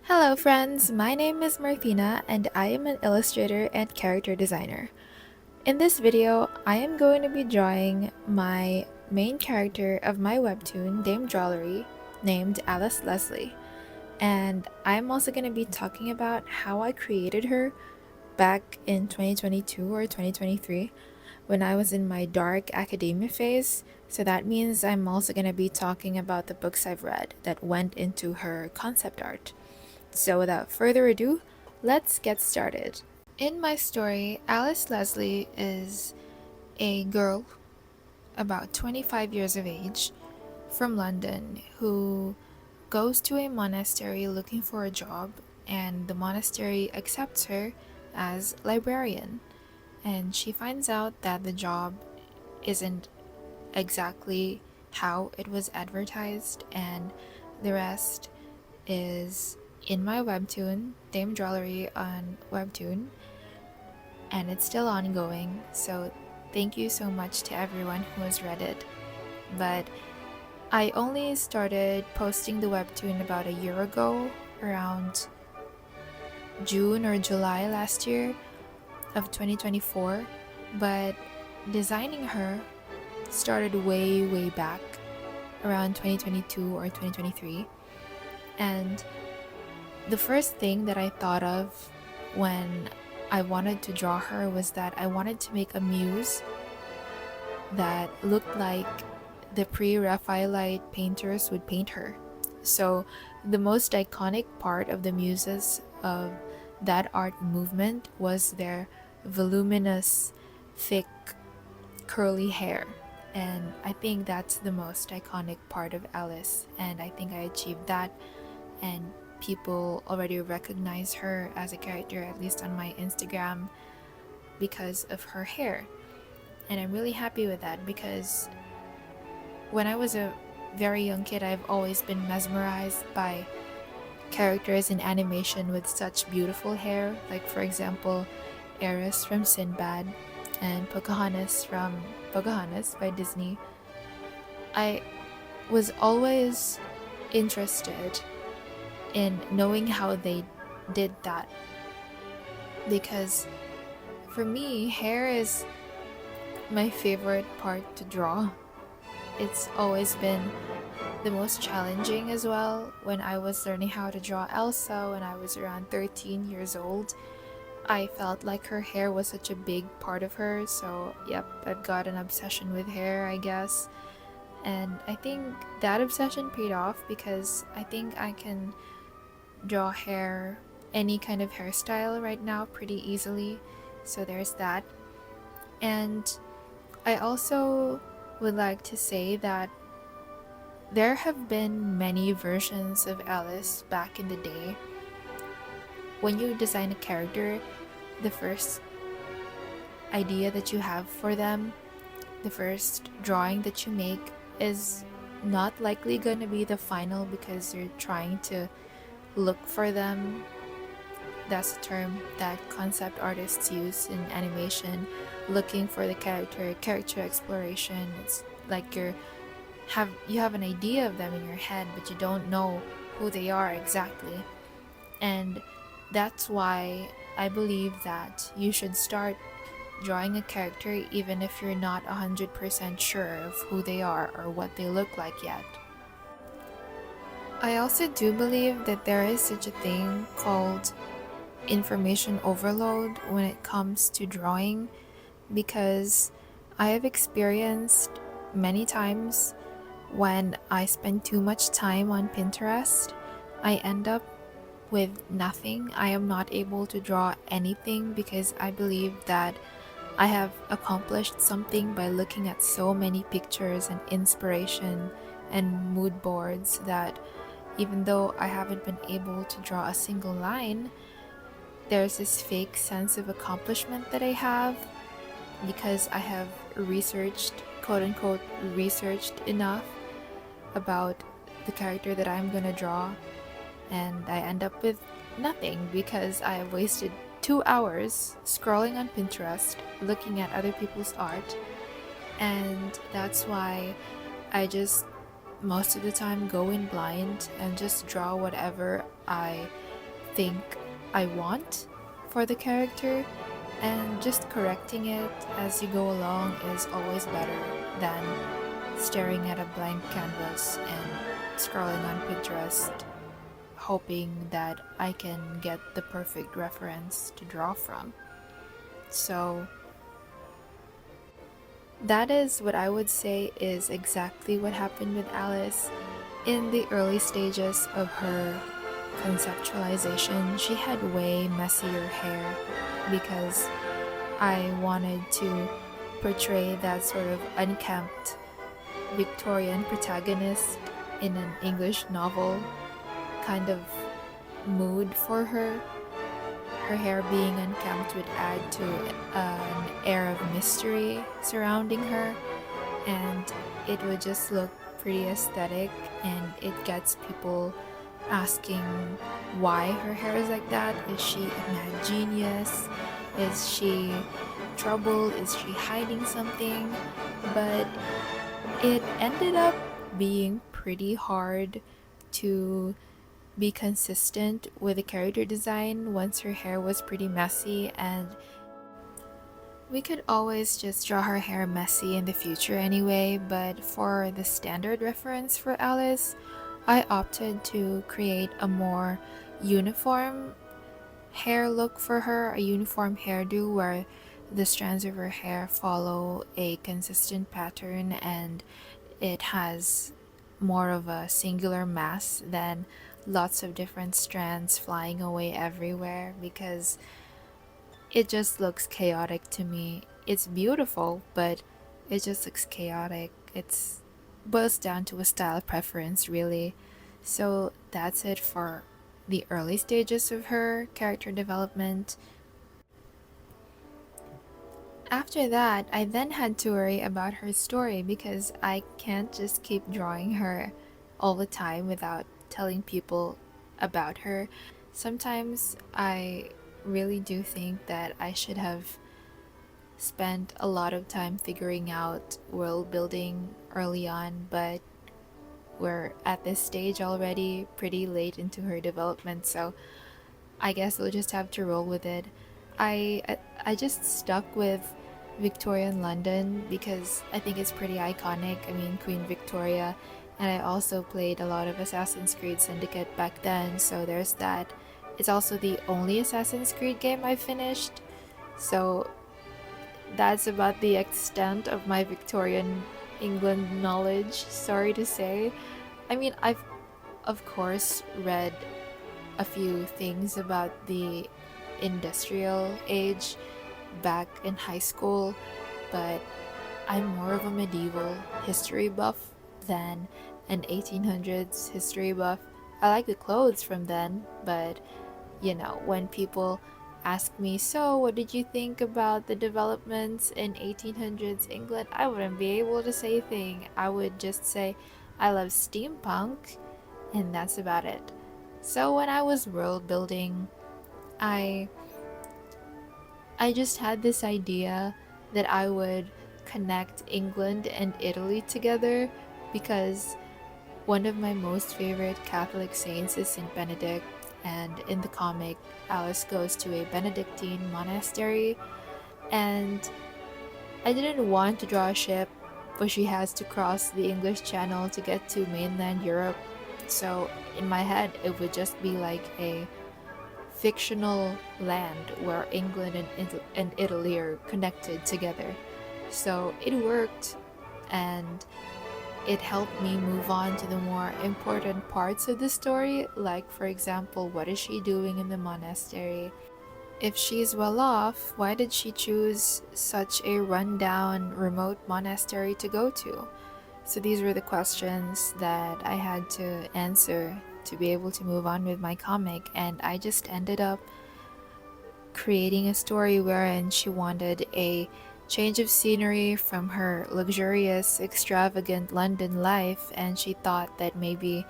Hello friends, my name is Martina and I am an illustrator and character designer. In this video, I am going to be drawing my main character of my webtoon, Dame Drollery, named Alice Leslie. And I'm also going to be talking about how I created her back in 2022 or 2023 when I was in my dark academia phase. So that means I'm also going to be talking about the books I've read that went into her concept art. So without further ado, let's get started. In my story, Alice Leslie is a girl about 25 years of age from London who goes to a monastery looking for a job, and the monastery accepts her as librarian. And she finds out that the job isn't exactly how it was advertised, and the rest is in my webtoon, Dame Drollery on Webtoon, and it's still ongoing, so thank you so much to everyone who has read it. But I only started posting the webtoon about a year ago, around June or July last year of 2024, but designing her started way back around 2022 or 2023. And the first thing that I thought of when I wanted to draw her was that I wanted to make a muse that looked like the pre-Raphaelite painters would paint her. So the most iconic part of the muses of that art movement was their voluminous, thick, curly hair. And I think that's the most iconic part of Alice, and I think I achieved that, and people already recognize her as a character, at least on my Instagram, because of her hair. And I'm really happy with that because when I was a very young kid, I've always been mesmerized by characters in animation with such beautiful hair, like for example Eris from Sinbad and Pocahontas from Pocahontas by Disney. I was always interested in knowing how they did that, because for me, hair is my favorite part to draw. It's always been the most challenging as well. When I was learning how to draw Elsa when I was around 13 years old, I felt like her hair was such a big part of her, so yep, I've got an obsession with hair, I guess. And I think that obsession paid off because I think I can draw hair, any kind of hairstyle right now pretty easily, so there's that. And I also would like to say that there have been many versions of Alice back in the day. When you design a character, the first idea that you have for them, the first drawing that you make, is not likely going to be the final because you're trying to look for them. That's a term that concept artists use in animation, looking for the character exploration. It's like you have an idea of them in your head, but you don't know who they are exactly. And that's why I believe that you should start drawing a character even if you're not 100% sure of who they are or what they look like yet. I also do believe that there is such a thing called information overload when it comes to drawing, because I have experienced many times when I spend too much time on Pinterest, I end up with nothing. I am not able to draw anything because I believe that I have accomplished something by looking at so many pictures and inspiration and mood boards that even though I haven't been able to draw a single line, there's this fake sense of accomplishment that I have because I have researched, quote unquote, researched enough about the character that I'm gonna draw, and I end up with nothing because I have wasted 2 hours scrolling on Pinterest looking at other people's art. And that's why I just most of the time go in blind and just draw whatever I think I want for the character, and just correcting it as you go along is always better than staring at a blank canvas and scrolling on Pinterest, hoping that I can get the perfect reference to draw from. So, that is what I would say is exactly what happened with Alice. In the early stages of her conceptualization, she had way messier hair because I wanted to portray that sort of unkempt Victorian protagonist in an English novel kind of mood for her. Her hair being unkempt would add to an air of mystery surrounding her, and it would just look pretty aesthetic, and it gets people asking why her hair is like that. Is she a mad genius? Is she troubled? Is she hiding something? But it ended up being pretty hard to be consistent with the character design once her hair was pretty messy, and we could always just draw her hair messy in the future anyway. But for the standard reference for Alice, I opted to create a more uniform hair look for her, a uniform hairdo where the strands of her hair follow a consistent pattern and it has more of a singular mass than lots of different strands flying away everywhere, because it just looks chaotic to me. It's beautiful, but it just looks chaotic. It's boils down to a style preference, really. So that's it for the early stages of her character development. After that, I then had to worry about her story because I can't just keep drawing her all the time without telling people about her. Sometimes I really do think that I should have spent a lot of time figuring out world building early on, but we're at this stage already, pretty late into her development, so I guess we'll just have to roll with it. I just stuck with Victorian London because I think it's pretty iconic. I mean, Queen Victoria, and I also played a lot of Assassin's Creed Syndicate back then, so there's that. It's also the only Assassin's Creed game I finished, so that's about the extent of my Victorian England knowledge, sorry to say. I mean, I've of course read a few things about the industrial age back in high school, but I'm more of a medieval history buff than an 1800s history buff. I like the clothes from then, but when people ask me, so what did you think about the developments in 1800s England? I wouldn't be able to say a thing. I would just say I love steampunk, and that's about it. So when I was world building, I just had this idea that I would connect England and Italy together because one of my most favorite Catholic saints is Saint Benedict, and in the comic, Alice goes to a Benedictine monastery, and I didn't want to draw a ship, but she has to cross the English Channel to get to mainland Europe. So in my head, it would just be like a fictional land where England and Italy are connected together. So it worked, and it helped me move on to the more important parts of the story, like, for example, what is she doing in the monastery? If she's well off, why did she choose such a rundown, remote monastery to go to? So these were the questions that I had to answer to be able to move on with my comic, and I just ended up creating a story wherein she wanted a change of scenery from her luxurious, extravagant London life, and she thought that maybe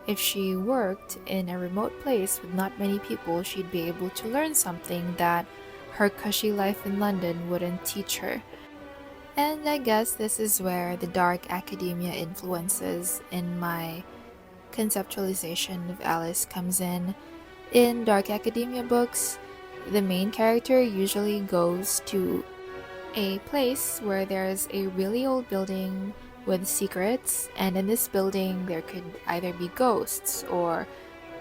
if she worked in a remote place with not many people, she'd be able to learn something that her cushy life in London wouldn't teach her. And I guess this is where the dark academia influences in my conceptualization of Alice comes in. In Dark Academia books, the main character usually goes to a place where there's a really old building with secrets, and in this building, there could either be ghosts or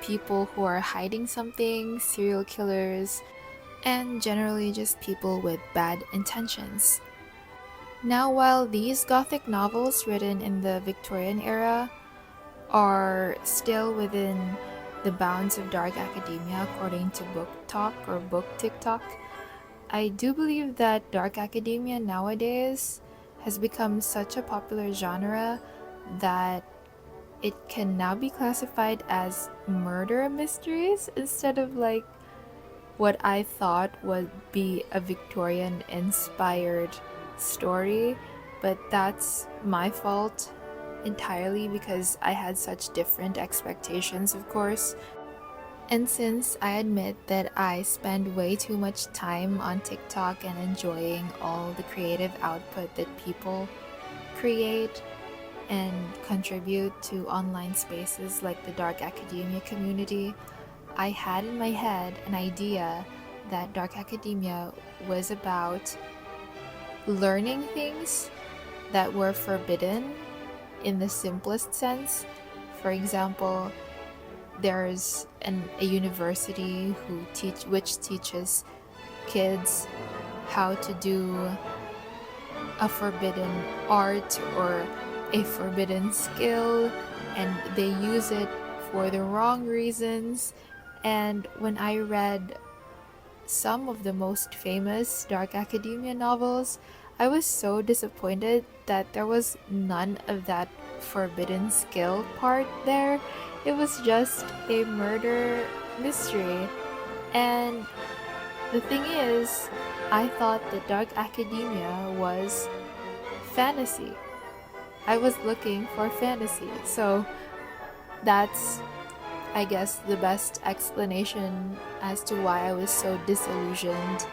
people who are hiding something, serial killers, and generally just people with bad intentions. Now, while these gothic novels written in the Victorian era are still within the bounds of dark academia according to Book Talk or Book TikTok, I do believe that dark academia nowadays has become such a popular genre that it can now be classified as murder mysteries instead of like what I thought would be a Victorian inspired story. But that's my fault entirely because I had such different expectations, of course. And since I admit that I spend way too much time on TikTok and enjoying all the creative output that people create and contribute to online spaces like the dark academia community, I had in my head an idea that dark academia was about learning things that were forbidden in the simplest sense. For example, there's a university which teaches kids how to do a forbidden art or a forbidden skill, and they use it for the wrong reasons. And when I read some of the most famous dark academia novels, I was so disappointed that there was none of that forbidden skill part there. It was just a murder mystery. And the thing is, I thought that dark academia was fantasy. I was looking for fantasy. So that's, I guess, the best explanation as to why I was so disillusioned.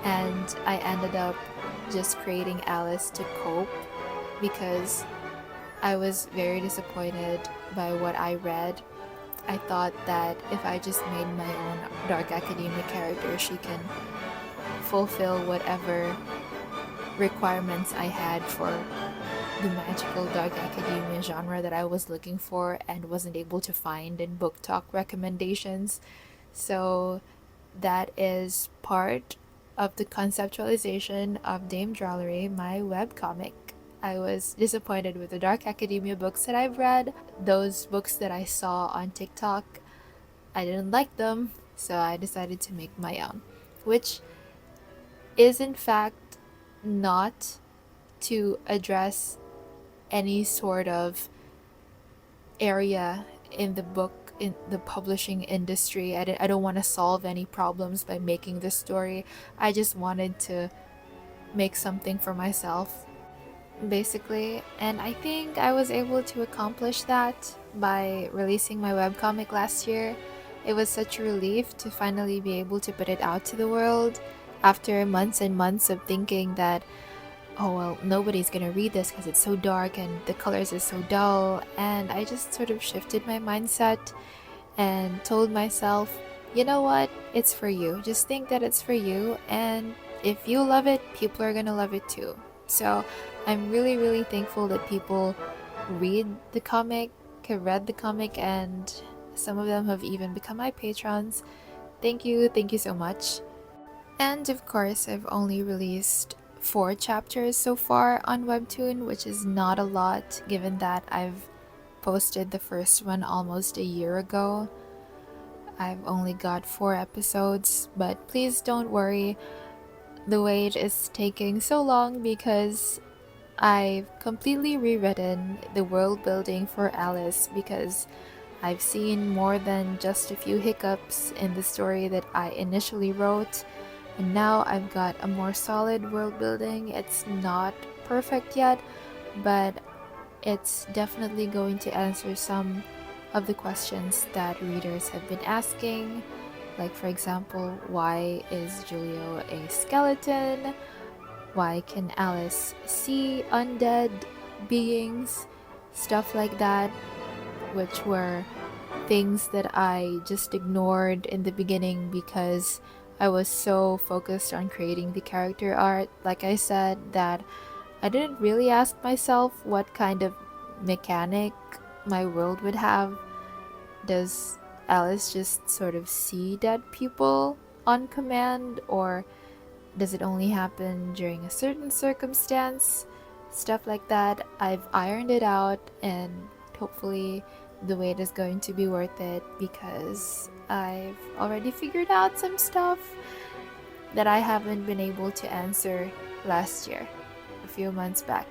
And I ended up just creating Alice to cope because I was very disappointed by what I read. I thought that if I just made my own dark academia character, she can fulfill whatever requirements I had for the magical dark academia genre that I was looking for and wasn't able to find in book talk recommendations. So that is part of the conceptualization of Dame Drollery, my webcomic. I was disappointed with the dark academia books that I've read. Those books that I saw on TikTok, I didn't like them, so I decided to make my own, which is in fact not to address any sort of area in the publishing industry. I don't want to solve any problems by making this story. I just wanted to make something for myself, basically, and I think I was able to accomplish that by releasing my webcomic last year. It was such a relief to finally be able to put it out to the world after months and months of thinking that, oh well, nobody's gonna read this because it's so dark and the colors are so dull. And I just sort of shifted my mindset and told myself, you know what, it's for you. Just think that it's for you, and if you love it, people are gonna love it too. So I'm really, really thankful that people have read the comic, and some of them have even become my patrons. Thank you so much. And of course, I've only released 4 chapters so far on Webtoon, which is not a lot given that I've posted the first one almost a year ago. I've only got 4 episodes, but please don't worry. The wait is taking so long because I've completely rewritten the world building for Alice because I've seen more than just a few hiccups in the story that I initially wrote, and now I've got a more solid world building. It's not perfect yet, but it's definitely going to answer some of the questions that readers have been asking. Like, for example, why is Julio a skeleton? Why can Alice see undead beings? Stuff like that, which were things that I just ignored in the beginning because I was so focused on creating the character art. Like I said, that I didn't really ask myself what kind of mechanic my world would have. Does Alice just sort of see dead people on command, or does it only happen during a certain circumstance? Stuff like that. I've ironed it out, and hopefully the wait is going to be worth it because I've already figured out some stuff that I haven't been able to answer last year, a few months back.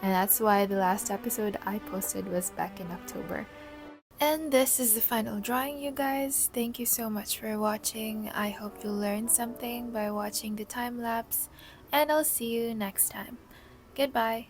And that's why the last episode I posted was back in October. And this is the final drawing, you guys. Thank you so much for watching. I hope you learned something by watching the time lapse, and I'll see you next time. Goodbye.